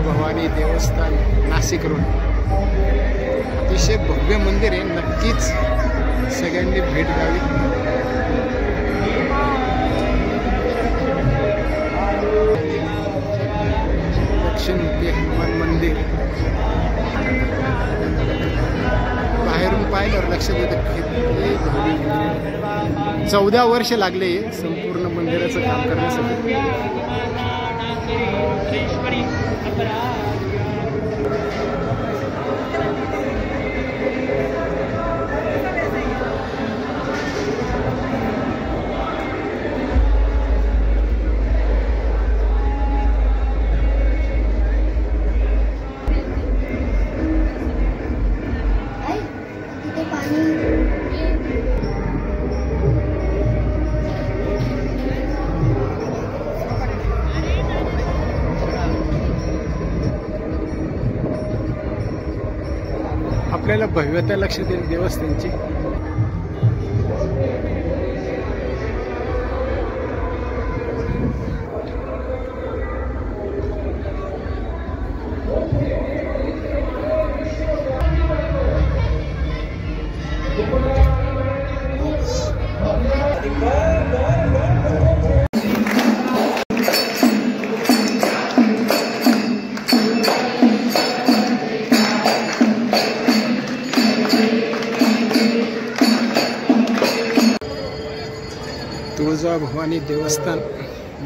तुळजाभवानी देवस्थान नाशिक रोड। अतिशय भव्य मंदिर आहे, नक्कीच सगळ्यांनी भेट द्यावी। दक्षिणमुखी हनुमान मंदिर बाहेरून पाहिल्यावर लक्षात येतं किती भव्य। 14 वर्ष लागले संपूर्ण मंदिराचं काम करण्यासाठी। आपल्याला भव्यता लक्षात येईल देवस्थानची। तुळजाभवानी देवस्थान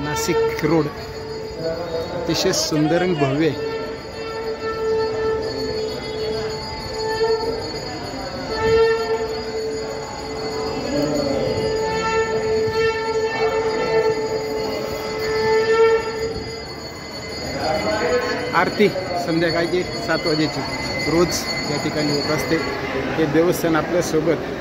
नाशिक रोड अतिशय सुंदर आणि भव्य आहे। आरती संध्याकाळची 7 वाजेची रोज या ठिकाणी होत असते। हे देवस्थान आपल्यासोबत